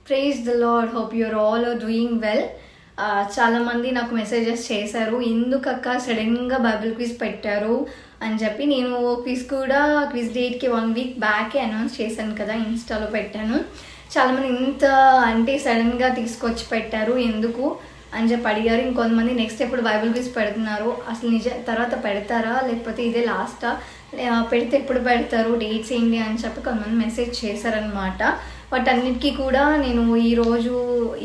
Praise the Lord. Hope your all are doing well. చాలామంది నాకు messages చేశారు, ఎందుకక్క సడన్గా బైబిల్ క్విజ్ పెట్టారు అని చెప్పి. నేను క్విజ్ డేట్కి 1 వీక్ బ్యాకే అనౌన్స్ చేశాను కదా, ఇన్స్టాలో పెట్టాను. చాలామంది ఇంత అంటే సడన్గా తీసుకొచ్చి పెట్టారు ఎందుకు అని చెప్పి అడిగారు. ఇంకొంతమంది నెక్స్ట్ ఎప్పుడు బైబిల్ క్విజ్ పెడుతున్నారు, అసలు తర్వాత పెడతారా లేకపోతే ఇదే లాస్టా, పెడితే ఎప్పుడు పెడతారు, డేట్స్ ఏంటి అని చెప్పి కొంతమంది మెసేజ్ చేశారనమాట. వాటన్నిటికీ కూడా నేను ఈరోజు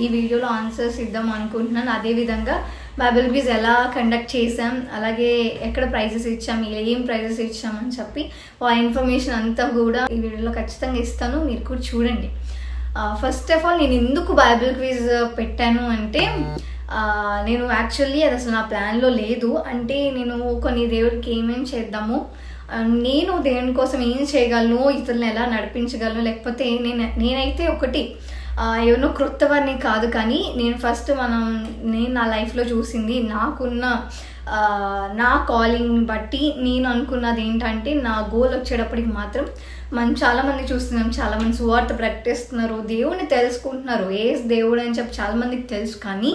ఈ వీడియోలో ఆన్సర్స్ ఇద్దాం అనుకుంటున్నాను. అదేవిధంగా బైబిల్ క్విజ్ ఎలా కండక్ట్ చేసాం, అలాగే ఎక్కడ ప్రైజెస్ ఇచ్చాం, ఏం ప్రైజెస్ ఇచ్చామని చెప్పి ఆ ఇన్ఫర్మేషన్ అంతా కూడా ఈ వీడియోలో ఖచ్చితంగా ఇస్తాను, మీరు కూడా చూడండి. ఫస్ట్ ఆఫ్ ఆల్ నేను ఎందుకు బైబిల్ క్విజ్ పెట్టాను అంటే, నేను యాక్చువల్లీ అది అసలు నా ప్లాన్లో లేదు. అంటే నేను కొన్ని దేవుడికి ఏమేమి చేద్దాము, నేను దేవుని కోసం ఏం చేయగలను, ఇతరులను ఎలా నడిపించగలను, లేకపోతే నేనైతే ఒకటి ఎవరినో క్రొత్త వారిని కాదు, కానీ నేను ఫస్ట్ నేను నా లైఫ్లో చూసింది, నాకున్న నా కాలింగ్ బట్టి నేను అనుకున్నది ఏంటంటే, నా గోల్ వచ్చేటప్పటికి మాత్రం మనం చాలామంది చూస్తున్నాం, చాలామంది సువార్త ప్రకటిస్తున్నారు, దేవుని తెలుసుకుంటున్నారు, ఏ దేవుడు అని చెప్పి చాలామందికి తెలుసు. కానీ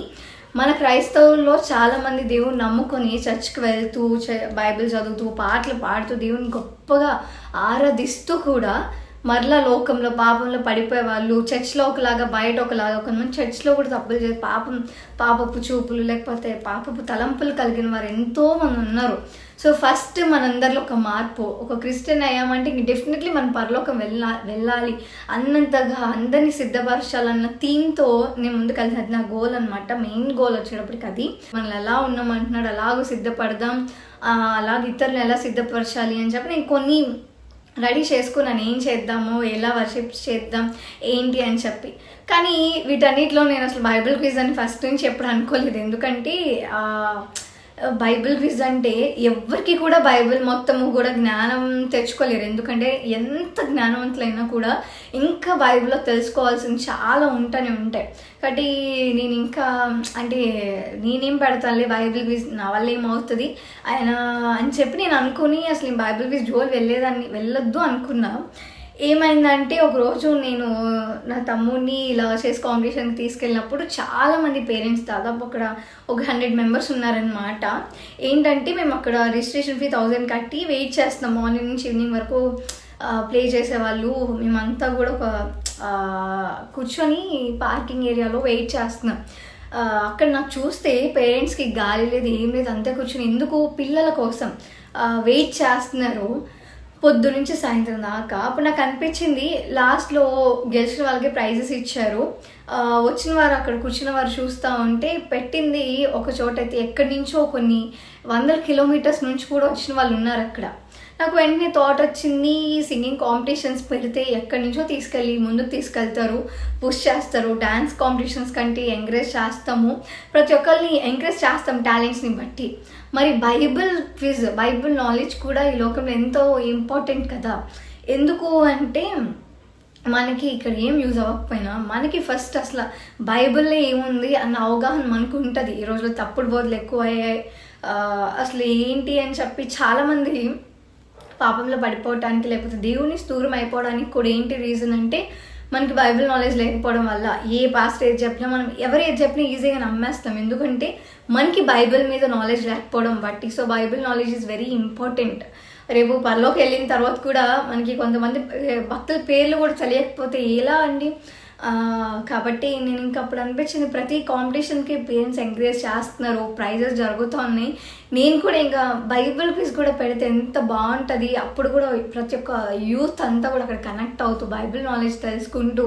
మన క్రైస్తవుల్లో చాలామంది దేవుని నమ్ముకొని చర్చ్కి వెళ్తూ బైబిల్ చదువుతూ పాటలు పాడుతూ దేవుని గొప్పగా ఆరాధిస్తూ కూడా మరలా లోకంలో పాపంలో పడిపోయే వాళ్ళు, చర్చ్లో ఒకలాగా బయట ఒకలాగా, కొంతమంది చర్చ్లో కూడా తప్పులు చేసి పాపపు చూపులు లేకపోతే పాపపు తలంపులు కలిగిన వారు ఎంతోమంది ఉన్నారు. సో ఫస్ట్ మనందరిలో ఒక మార్పు, ఒక క్రిస్టియన్ అయ్యామంటే ఇంక డెఫినెట్లీ మనం పరలోకం వెళ్ళాలి అన్నంతగా అందరినీ సిద్ధపరచాలన్న థీమ్తో నేను ముందుకు కలిసి నా గోల్ అనమాట. మెయిన్ గోల్ వచ్చేటప్పటికి అది. మనం ఎలా ఉన్నామంటున్నాడు, అలాగూ సిద్ధపడదాం, అలాగే ఇతరులను ఎలా సిద్ధపరచాలి అని చెప్పి నేను కొన్ని రెడీ చేసుకున్నాను, ఏం చేద్దాము, ఎలా వర్షిప్ చేద్దాం ఏంటి అని చెప్పి. కానీ వీటన్నిటిలో నేను అసలు బైబిల్ క్విజ్ అని ఫస్ట్ నుంచి ఎప్పుడు అనుకోలేదు. ఎందుకంటే బైబిల్ క్విజ్ అంటే ఎవరికి కూడా బైబిల్ మొత్తము కూడా జ్ఞానం తెచ్చుకోలేరు. ఎందుకంటే ఎంత జ్ఞానవంతులైనా కూడా ఇంకా బైబిల్లో తెలుసుకోవాల్సింది చాలా ఉంటాయి. కాబట్టి నేను ఇంకా అంటే నేనేం పెడతానులే బైబిల్ క్విజ్, నా వల్ల ఏమవుతుంది ఆయన అని చెప్పి నేను అనుకుని అసలు నేను బైబిల్ క్విజ్ జోలు వెళ్ళొద్దు అనుకున్నా. ఏమైందంటే ఒకరోజు నేను నా తమ్ముడిని ఇలా చేసి కాంపిటీషన్కి తీసుకెళ్ళినప్పుడు చాలామంది పేరెంట్స్, దాదాపు అక్కడ ఒక 100 మెంబర్స్ ఉన్నారనమాట. ఏంటంటే మేము అక్కడ రిజిస్ట్రేషన్ ఫీ 1000 కట్టి వెయిట్ చేస్తున్నాం, మార్నింగ్ నుంచి ఈవినింగ్ వరకు ప్లే చేసేవాళ్ళు. మేమంతా కూడా ఒక కూర్చొని పార్కింగ్ ఏరియాలో వెయిట్ చేస్తున్నాం. అక్కడ నాకు చూస్తే పేరెంట్స్కి గాలి లేదు, ఏం లేదు, అంతే కూర్చొని ఎందుకు పిల్లల కోసం వెయిట్ చేస్తున్నారు పొద్దు నుంచి సాయంత్రం దాకా. అప్పుడు నాకు అనిపించింది, లాస్ట్లో గెలిచిన వాళ్ళకి ప్రైజెస్ ఇచ్చారు, వచ్చిన వారు అక్కడ కూర్చున్న వారు చూస్తూ ఉంటే పెట్టింది ఒక చోట అయితే ఎక్కడి నుంచో కొన్ని 100 కిలోమీటర్స్ నుంచి కూడా వచ్చిన వాళ్ళు ఉన్నారు అక్కడ. నాకు వెంటనే థాట్ వచ్చింది, సింగింగ్ కాంపిటీషన్స్ పెడితే ఎక్కడి నుంచో ముందుకు తీసుకెళ్తారు, పుష్ చేస్తారు, డ్యాన్స్ కాంపిటీషన్స్ కంటే ఎంకరేజ్ చేస్తాము, ప్రతి ఒక్కరిని ఎంకరేజ్ చేస్తాం టాలెంట్స్ని బట్టి. మరి బైబిల్ క్విజ్, బైబిల్ నాలెడ్జ్ కూడా ఈ లోకంలో ఎంతో ఇంపార్టెంట్ కదా. ఎందుకు అంటే మనకి ఇక్కడ ఏం యూజ్ అవ్వకపోయినా మనకి ఫస్ట్ అసలు బైబిల్లో ఏముంది అన్న అవగాహన మనకు ఉంటుంది. ఈ రోజులో తప్పుడు బోధలు ఎక్కువ అయ్యాయి, అసలు ఏంటి అని చెప్పి చాలామంది పాపంలో పడిపోవటానికి లేకపోతే దేవుని దూరం అయిపోవడానికి కూడా ఏంటి రీజన్ అంటే మనకి బైబిల్ నాలెడ్జ్ లేకపోవడం వల్ల. ఏ పాస్టర్ ఏది చెప్పినా మనం ఎవరు ఏది చెప్పినా ఈజీగా నమ్మేస్తాం, ఎందుకంటే మనకి బైబిల్ మీద నాలెడ్జ్ లేకపోవడం బట్టి. So Bible knowledge is very important. రేపు పరలోకి వెళ్ళిన తర్వాత కూడా మనకి కొంతమంది భక్తుల పేర్లు కూడా తెలియకపోతే ఎలా అండి. కాబట్టి నేను ఇంకా అప్పుడు అనిపించింది, ప్రతి కాంపిటీషన్కి పేరెంట్స్ ఎంకరేజ్ చేస్తున్నారు, ప్రైజెస్ జరుగుతూ ఉన్నాయి, నేను కూడా ఇంకా బైబిల్ క్విజ్ కూడా పెడితే ఎంత బాగుంటుంది. అప్పుడు కూడా ప్రతి ఒక్క యూత్ అంతా కూడా అక్కడ కనెక్ట్ అవుతూ బైబిల్ నాలెడ్జ్ తెలుసుకుంటూ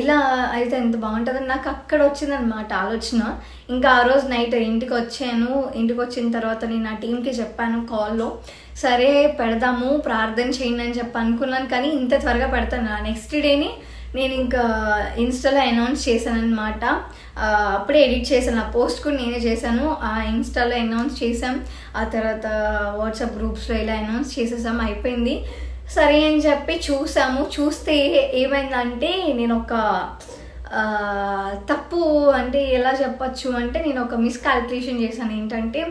ఇలా అయితే ఎంత బాగుంటుందని నాకు అక్కడ వచ్చిందనమాట ఆలోచన. ఇంకా ఆ రోజు నైట్ ఇంటికి వచ్చిన తర్వాత నేను నా టీంకి చెప్పాను కాల్లో, సరే పెడదాము, ప్రార్థన చేయండి అని చెప్పి అనుకున్నాను. కానీ ఇంత త్వరగా పెడతాను, నెక్స్ట్ డేని నేను ఇంకా ఇన్స్టాలో అనౌన్స్ చేశాను అనమాట. అప్పుడే ఎడిట్ చేశాను, ఆ పోస్ట్ కూడా నేనే చేశాను, ఆ ఇన్స్టాలో అనౌన్స్ చేసాం, ఆ తర్వాత వాట్సాప్ గ్రూప్స్లో ఇలా అనౌన్స్ చేసేసాం, అయిపోయింది. సరే అని చెప్పి చూస్తే ఏమైందంటే నేను ఒక తప్పు అంటే ఎలా చెప్పచ్చు అంటే నేను ఒక మిస్కాల్కులేషన్ చేశాను. ఏంటంటే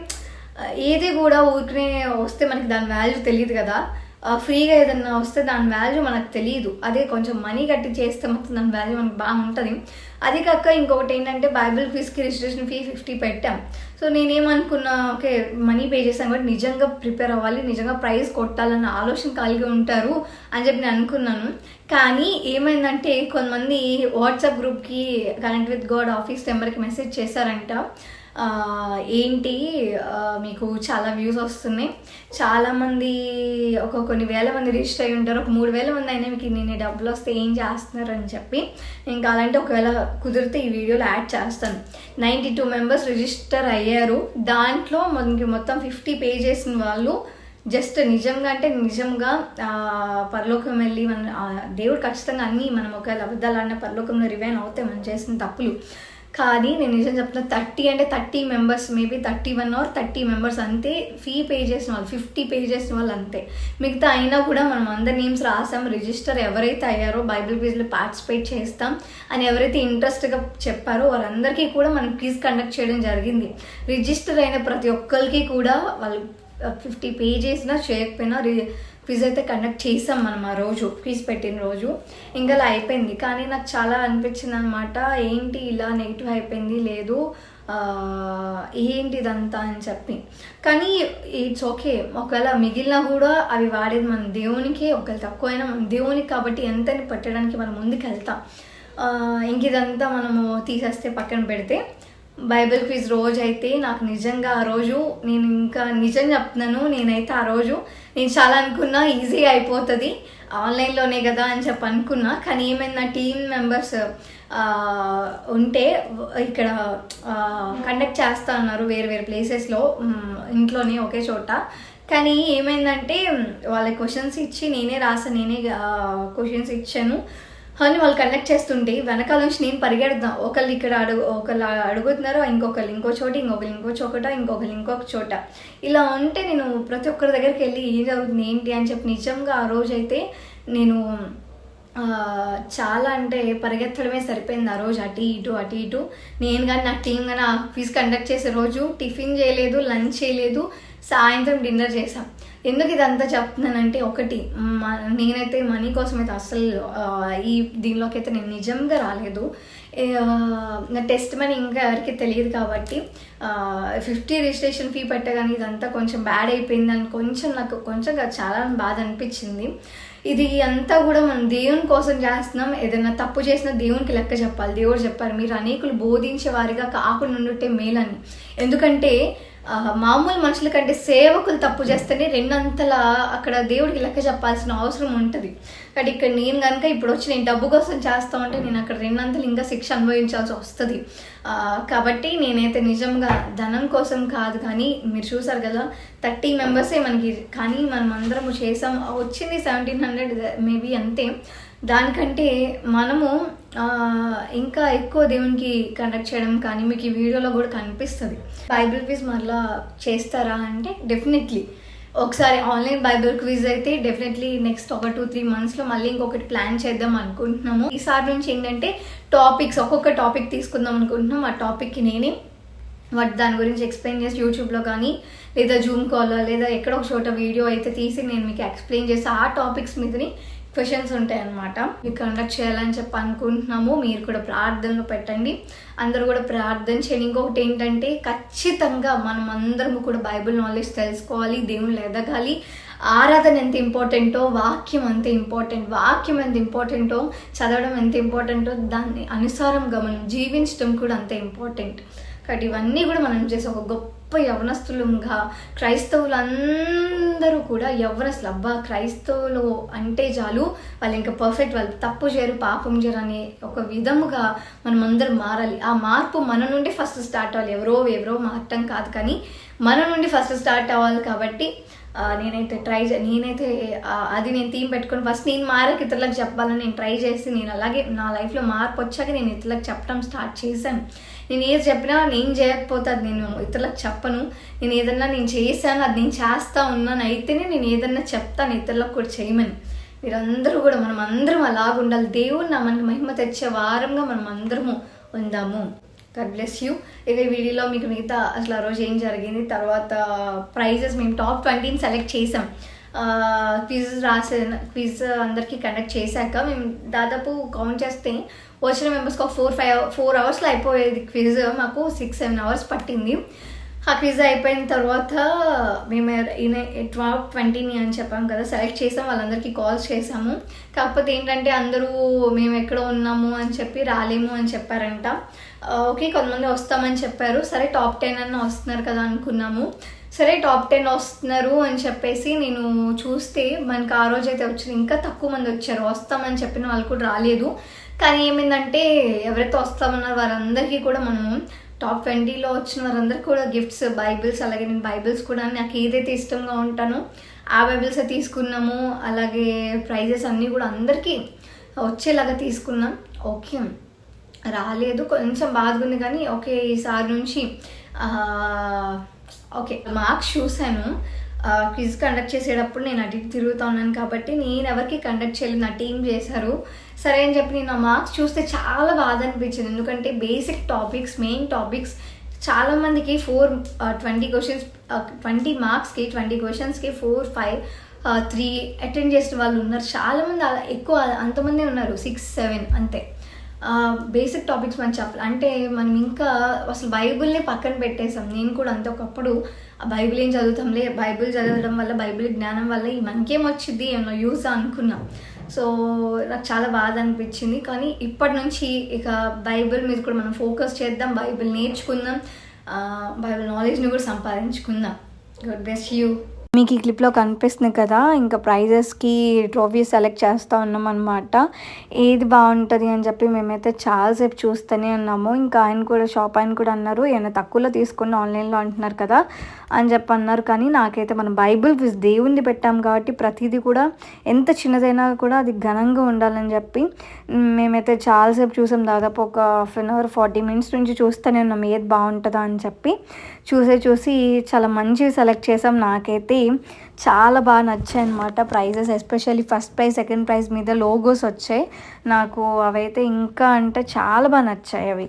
ఏది కూడా ఊరికనే వస్తే మనకి దాని వాల్యూ తెలియదు కదా. ఫ్రీగా ఏదన్నా వస్తే దాని వాల్యూ మనకు తెలియదు. అదే కొంచెం మనీ కట్టి చేస్తే మొత్తం దాని వాల్యూ మనకు బాగుంటుంది. అది కాక ఇంకొకటి ఏంటంటే బైబిల్ క్విజ్కి రిజిస్ట్రేషన్ ఫీ 50 పెట్టాం. సో నేనేమనుకున్నా, ఓకే మనీ పే చేస్తాను కాబట్టి నిజంగా ప్రిపేర్ అవ్వాలి, నిజంగా ప్రైజ్ కొట్టాలన్న ఆలోచన కలిగి ఉంటారు అని చెప్పి నేను అనుకున్నాను. కానీ ఏమైందంటే కొంతమంది వాట్సాప్ గ్రూప్కి కనెక్ట్ విత్ గాడ్ ఆఫీస్ నెంబర్కి మెసేజ్ చేశారంట, ఏంటి మీకు చాలా వ్యూస్ వస్తున్నాయి, చాలామంది కొన్ని వేల మంది రిజిస్టర్ అయ్యి ఉంటారు, ఒక 3000 మంది అయినా మీకు నేను డబ్బులు వస్తే ఏం చేస్తున్నారు అని చెప్పి. నేను కావాలంటే ఒకవేళ కుదిరితే ఈ వీడియోలో యాడ్ చేస్తాను. 92 మెంబర్స్ రిజిస్టర్ అయ్యారు. దాంట్లో మనకి మొత్తం 50 పే చేసిన వాళ్ళు జస్ట్ నిజంగా అంటే నిజంగా పరలోకం వెళ్ళి మన దేవుడు ఖచ్చితంగా అన్నీ మనం ఒకవేళ అబద్ధాలు అన్న పరలోకంలో రివైన్ అవుతాయి మనం చేసిన తప్పులు. కానీ నేను నిజం చెప్తున్నా 30 మెంబర్స్, మేబీ 31 or 30 మెంబర్స్ అంతే ఫీ పే చేసిన వాళ్ళు, 50 పే చేసిన వాళ్ళు అంతే. మిగతా అయినా కూడా మనం అందరి నేమ్స్ రాసాం. రిజిస్టర్ ఎవరైతే అయ్యారో బైబిల్ క్విజ్లో పార్టిసిపేట్ చేస్తాం అని ఎవరైతే ఇంట్రెస్ట్గా చెప్పారో వాళ్ళందరికీ కూడా మనం క్విజ్ కండక్ట్ చేయడం జరిగింది. రిజిస్టర్ అయిన ప్రతి ఒక్కరికి కూడా వాళ్ళు 50 పే చేసినా చేయకపోయినా క్విజ్ అయితే కండక్ట్ చేసాం మనం ఆ రోజు, క్విజ్ పెట్టిన రోజు. ఇంకా అలా అయిపోయింది. కానీ నాకు చాలా అనిపించింది అనమాట, ఏంటి ఇలా నెగిటివ్ అయిపోయింది, లేదు ఏంటి ఇదంతా అని చెప్పి. కానీ ఇట్స్ ఓకే, ఒకవేళ మిగిలిన కూడా అవి వాడేది మన దేవునికే, ఒకవేళ తక్కువైనా మన దేవునికి కాబట్టి ఎంతని పెట్టడానికి మనం ముందుకు వెళ్తాం. ఇంక ఇదంతా మనము తీసేస్తే పక్కన పెడితే బైబిల్ క్విజ్ రోజు అయితే నాకు నిజంగా ఆ రోజు నేను ఇంకా నిజం చెప్తున్నాను, నేనైతే ఆ రోజు నేను చాలా అనుకున్నా ఈజీగా అయిపోతుంది ఆన్లైన్లోనే కదా అని చెప్పి అనుకున్నా. కానీ ఏమైంది, నా టీమ్ మెంబర్స్ ఉంటే ఇక్కడ కండక్ట్ చేస్తా ఉన్నారు వేరు వేరు ప్లేసెస్లో, ఇంట్లోనే ఒకే చోట. కానీ ఏమైందంటే వాళ్ళ క్వశ్చన్స్ ఇచ్చి నేనే రాసాను, నేనే క్వశ్చన్స్ ఇచ్చాను అని వాళ్ళు కండక్ట్ చేస్తుంటే వెనకాల నుంచి నేను పరిగెడదాం, ఒకళ్ళు ఇక్కడ ఒకళ్ళు అడుగుతున్నారు, ఇంకొకళ్ళు ఇంకో చోట, ఇంకొకరు ఇంకో చోట, ఇంకొకరు ఇంకొక చోట. ఇలా ఉంటే నేను ప్రతి ఒక్కరి దగ్గరికి వెళ్ళి ఏం జరుగుతుంది ఏంటి అని చెప్పి నిజంగా ఆ రోజైతే నేను చాలా అంటే పరిగెత్తడమే సరిపోయింది ఆ రోజు, అటు ఇటు. నేను కానీ నా టీం కానీ ఆ క్విజ్ కండక్ట్ చేసే రోజు టిఫిన్ చేయలేదు, లంచ్ చేయలేదు, సాయంత్రం డిన్నర్ చేసాం. ఎందుకు ఇదంతా చెప్తున్నానంటే, ఒకటి నేనైతే మనీ కోసం అయితే అసలు ఈ దీనిలోకి అయితే నేను నిజంగా రాలేదు. నా టెస్ట్ మనీ ఇంకా ఎవరికి తెలియదు కాబట్టి 50 రిజిస్ట్రేషన్ ఫీ పెట్టగానే ఇదంతా కొంచెం బ్యాడ్ అయిపోయిందని నాకు కొంచెం చాలా బాధ అనిపించింది. ఇది అంతా కూడా మనం దేవుని కోసం చేస్తున్నాం. ఏదైనా తప్పు చేసినా దేవునికి లెక్క చెప్పాలి. దేవుడు చెప్పారు, మీరు అనేకులు బోధించే వారిగా కాకుండా ఉండుంటే మేలని. ఎందుకంటే మామూలు మనుషుల కంటే సేవకులు తప్పు చేస్తేనే రెండంతలా అక్కడ దేవుడికి లెక్క చెప్పాల్సిన అవసరం ఉంటుంది. కానీ ఇక్కడ నేను కనుక ఇప్పుడు వచ్చి నేను డబ్బు కోసం చేస్తా ఉంటే నేను అక్కడ రెండంతలు ఇంకా శిక్ష అనుభవించాల్సి వస్తుంది. కాబట్టి నేనైతే నిజంగా ధనం కోసం కాదు. కానీ మీరు చూసారు కదా 30 మెంబర్సే మనకి, కానీ మనం అందరము చేసాం, వచ్చింది 1700 మేబీ అంతే. దానికంటే మనము ఇంకా ఎక్కువ దేవునికి కండక్ట్ చేయడం కానీ మీకు ఈ వీడియోలో కూడా కనిపిస్తుంది. బైబిల్ క్విజ్ మళ్ళీ చేస్తారా అంటే డెఫినెట్లీ ఒకసారి ఆన్లైన్ బైబిల్ క్విజ్ అయితే డెఫినెట్లీ నెక్స్ట్ ఒక 2-3 మంత్స్లో మళ్ళీ ఇంకొకటి ప్లాన్ చేద్దాం అనుకుంటున్నాము. ఈసారి నుంచి ఏంటంటే టాపిక్స్, ఒక్కొక్క టాపిక్ తీసుకుందాం అనుకుంటున్నాం. ఆ టాపిక్కి నేనే దాని గురించి ఎక్స్ప్లెయిన్ చేసి యూట్యూబ్లో కానీ లేదా జూమ్ కాల్లో లేదా ఎక్కడో ఒక చోట వీడియో అయితే తీసి నేను మీకు ఎక్స్ప్లెయిన్ చేసి ఆ టాపిక్స్ మీదని క్వశ్చన్స్ ఉంటాయన్నమాట. మీకు కండక్ట్ చేయాలని చెప్పి అనుకుంటున్నాము. మీరు కూడా ప్రార్థనలు పెట్టండి, అందరూ కూడా ప్రార్థన చేయండి. ఇంకొకటి ఏంటంటే ఖచ్చితంగా మనం అందరము కూడా బైబిల్ నాలెడ్జ్ తెలుసుకోవాలి, దేవుళ్ళు ఎదగాలి. ఆరాధన ఎంత ఇంపార్టెంటో వాక్యం అంత ఇంపార్టెంట్, వాక్యం ఎంత ఇంపార్టెంటో చదవడం ఎంత ఇంపార్టెంటో దాన్ని అనుసారంగా మనం జీవించడం కూడా అంత ఇంపార్టెంట్. కాబట్టి ఇవన్నీ కూడా మనం చేసే ఒక గొప్ప యవనస్తులుగా క్రైస్తవులందరూ కూడా యవనస్తులు, అబ్బా క్రైస్తవులు అంటే చాలు వాళ్ళు ఇంకా పర్ఫెక్ట్, వాళ్ళు తప్పు చేయరు పాపం చేయరు అనే ఒక విధముగా మనం అందరం మారాలి. ఆ మార్పు మన నుండి ఫస్ట్ స్టార్ట్ అవ్వాలి. ఎవరో మారటం కాదు, కానీ మన నుండి ఫస్ట్ స్టార్ట్ అవ్వాలి. కాబట్టి నేనైతే అది నేను థీమ్ పెట్టుకొని ఫస్ట్ నేను మారాక ఇతరులకు చెప్పాలని నేను ట్రై చేసి నేను అలాగే నా లైఫ్లో మార్పు వచ్చాక నేను ఇతరులకు చెప్పడం స్టార్ట్ చేశాను. నేను ఏది చెప్పినా నేను చేయకపోతే అది నేను ఇతరులకు చెప్పను. నేను ఏదన్నా నేను చేశాను, అది నేను చేస్తా ఉన్నాను అయితేనే నేను ఏదన్నా చెప్తాను ఇతరులకు కూడా చేయమని. మీరందరూ కూడా మనం అందరం అలాగుండాలి. దేవుడు మనకి మహిమ తెచ్చే వారంగా మనం అందరము ఉందాము. God bless you. ఇక ఈ వీడియోలో మీకు మిగతా అసలు ఆ రోజు ఏం జరిగింది, తర్వాత ప్రైజెస్ మేము టాప్ 20 సెలెక్ట్ చేసాం. క్విజ్ అందరికీ కండక్ట్ చేశాక మేము దాదాపు కౌంట్ చేస్తే వచ్చిన మెంబర్స్కి ఒక 4 అవర్స్లో అయిపోయేది క్విజ్. మాకు 6-7 అవర్స్ పట్టింది. ఆ క్విజ్ అయిపోయిన తర్వాత మేము 12-20 అని చెప్పాం కదా, సెలెక్ట్ చేసాం. వాళ్ళందరికీ కాల్స్ చేసాము. కాకపోతే ఏంటంటే అందరూ మేము ఎక్కడ ఉన్నాము అని చెప్పి రాలేము అని చెప్పారంట. ఓకే, కొంతమంది వస్తామని చెప్పారు. సరే టాప్ 10 అన్న వస్తున్నారు కదా అనుకున్నాము. సరే టాప్ 10 వస్తున్నారు అని చెప్పేసి నేను చూస్తే మనకు ఆ రోజు అయితే వచ్చింది ఇంకా తక్కువ మంది వచ్చారు. వస్తామని చెప్పిన వాళ్ళు కూడా రాలేదు. కానీ ఏమైందంటే ఎవరైతే వస్తామన్నారో వారందరికీ కూడా మనము టాప్ 20లో వచ్చిన వారందరికీ కూడా గిఫ్ట్స్, బైబిల్స్, అలాగే నేను బైబిల్స్ కూడా నాకు ఏదైతే ఇష్టంగా ఉంటానో ఆ బైబిల్స్ తీసుకున్నాము. అలాగే ప్రైజెస్ అన్నీ కూడా అందరికీ వచ్చేలాగా తీసుకున్నాం. ఓకే, రాలేదు, కొంచెం బాధగా ఉంది. కానీ ఓకే, ఈసారి నుంచి ఓకే మార్క్స్ చూశాను. క్విజ్ కండక్ట్ చేసేటప్పుడు నేను అటు తిరుగుతూ ఉన్నాను కాబట్టి నేను ఎవరికి కండక్ట్ చేయలేదు, నా టీం చేశారు. సరే అని చెప్పి నేను ఆ మార్క్స్ చూస్తే చాలా బాధ అనిపించింది. ఎందుకంటే బేసిక్ టాపిక్స్, మెయిన్ టాపిక్స్ చాలామందికి 20 క్వశ్చన్స్, 20 మార్క్స్కి 20 క్వశ్చన్స్కి 4, 5, 3 అటెండ్ చేసిన వాళ్ళు ఉన్నారు. చాలామంది అలా ఎక్కువ అంతమంది ఉన్నారు, 6, 7 అంతే. బేసిక్ టాపిక్స్ మనం చెప్పాలి అంటే మనం ఇంకా అసలు బైబిల్ని పక్కన పెట్టేసాం. నేను కూడా అంతే, ఒకప్పుడు ఆ బైబిల్ ఏం చదువుతాంలే, బైబిల్ చదవడం వల్ల, బైబిల్ జ్ఞానం వల్ల మనకేం వచ్చింది, ఏమన్నా యూజ్ అనుకున్నాం. సో నాకు చాలా బాధ అనిపించింది. కానీ ఇప్పటి నుంచి ఇక బైబిల్ మీద కూడా మనం ఫోకస్ చేద్దాం, బైబిల్ నేర్చుకుందాం, బైబిల్ నాలెడ్జ్ని కూడా సంపాదించుకుందాం. God bless you. మీకు ఈ క్లిప్లో కనిపిస్తుంది కదా, ఇంకా ప్రైజెస్కి ట్రోఫీస్ సెలెక్ట్ చేస్తూ ఉన్నాం అనమాట. ఏది బాగుంటుంది అని చెప్పి మేమైతే చాలాసేపు చూస్తూనే ఉన్నాము. ఇంకా షాప్ ఆయన కూడా అన్నారు, ఏమైనా తక్కువలో తీసుకుని ఆన్లైన్లో అంటున్నారు కదా అని చెప్పి అన్నారు. కానీ నాకైతే మనం బైబిల్ క్విజ్ దేవుణ్ణి పెట్టాం కాబట్టి ప్రతిదీ కూడా ఎంత చిన్నదైనా కూడా అది ఘనంగా ఉండాలని చెప్పి మేమైతే చాలాసేపు చూసాం. దాదాపు ఒక 1 hour 40 minutes నుంచి చూస్తూనే ఉన్నాం ఏది బాగుంటుందా అని చెప్పి. చూసి చాలా మంచివి సెలెక్ట్ చేసాం. నాకైతే చాలా బాగా నచ్చాయి అన్నమాట prizes, especially first prize, second prize మీద లోగోస్ వచ్చాయి. నాకు అవైతే ఇంకా అంటే చాలా బాగా నచ్చాయి అవి.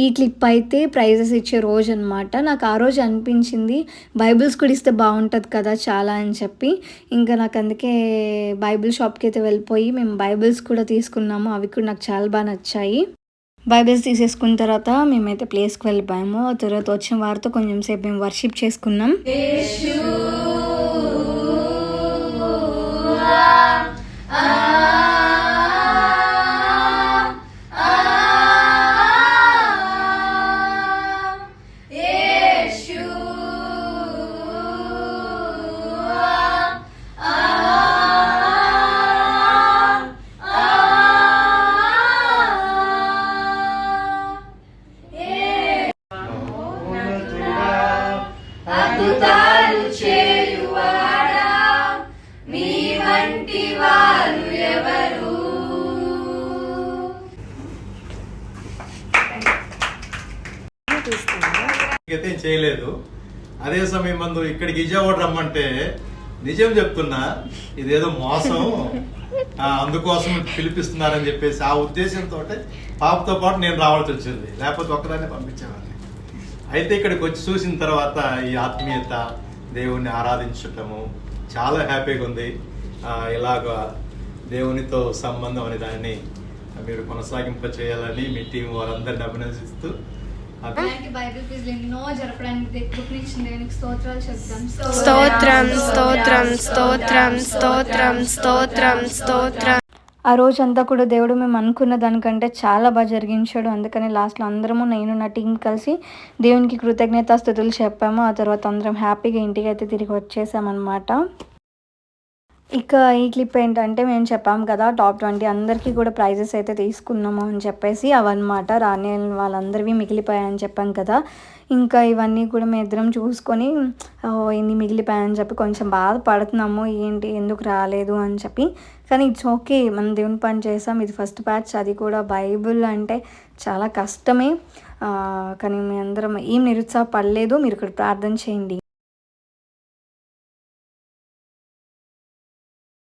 ఈ క్లిప్ అయితే ప్రైజెస్ ఇచ్చే రోజు అనమాట. నాకు ఆ రోజు అనిపించింది బైబిల్స్ కూడా ఇస్తే బాగుంటుంది కదా చాలా అని చెప్పి, ఇంకా నాకు అందుకే బైబిల్ షాప్కి అయితే వెళ్ళిపోయి మేము బైబిల్స్ కూడా తీసుకున్నాము. అవి కూడా నాకు చాలా బాగా నచ్చాయి. బైబిల్స్ తీసేసుకున్న తర్వాత మేమైతే ప్లేస్కి వెళ్ళిపోయాము. ఆ తర్వాత వచ్చిన వారితో కొంచెం సేపు మేము వర్షిప్ చేసుకున్నాం. అయితే చేయలేదు. అదే సమయం మందు ఇక్కడికి విజయవాడ రమ్మంటే నిజం చెప్తున్నా ఇదేదో మోసం, అందుకోసం పిలిపిస్తున్నారని చెప్పేసి ఆ ఉద్దేశంతో పాపతో పాటు నేను రావాల్సి వచ్చింది, లేకపోతే ఒక్కదాన్ని పంపించేవాడిని. అయితే ఇక్కడికి వచ్చి చూసిన తర్వాత ఈ ఆత్మీయత, దేవుణ్ణి ఆరాధించటము చాలా హ్యాపీగా ఉంది. ఇలాగా దేవునితో సంబంధం అనే దాన్ని మీరు కొనసాగింప చేయాలని మీ టీం వారందరిని అభినందిస్తూ బైబిల్ క్విజ్ ఎన్నో జరపడానికి కృపనిచ్చిన దేవునికి స్తోత్రాలు చెప్తాం. స్తోత్రం స్తోత్రం స్తోత్రం స్తోత్రం స్తోత్రం స్తోత్రం. ఆ రోజంతా కూడా దేవుడు మేము అనుకున్న దానికంటే చాలా బాగా జరిగించాడు. అందుకని లాస్ట్లో అందరము, నేను నా టీం కలిసి దేవునికి కృతజ్ఞతాస్తుతులు చెప్పాము. ఆ తర్వాత అందరం హ్యాపీగా ఇంటికి అయితే తిరిగి వచ్చేసామన్నమాట. ఇక ఈ క్లిప్ ఏంటంటే మేము చెప్పాము కదా టాప్ 20 అందరికీ కూడా ప్రైజెస్ అయితే తీసుకున్నాము అని చెప్పేసి, అవన్నమాట రాని వాళ్ళందరివి మిగిలిపోయాయని చెప్పాం కదా. ఇంకా ఇవన్నీ కూడా మేము ఇద్దరం చూసుకొని ఇన్ని మిగిలిపోయాయని చెప్పి కొంచెం బాధపడుతున్నాము, ఏంటి ఎందుకు రాలేదు అని చెప్పి. కానీ ఇట్స్ ఓకే, మనం దేవుని పని చేసాం. ఇది ఫస్ట్ బ్యాచ్, అది కూడా బైబిల్ అంటే చాలా కష్టమే. కానీ మీ అందరం ఏం నిరుత్సాహపడలేదు. మీరు ఇక్కడ ప్రార్థన చేయండి.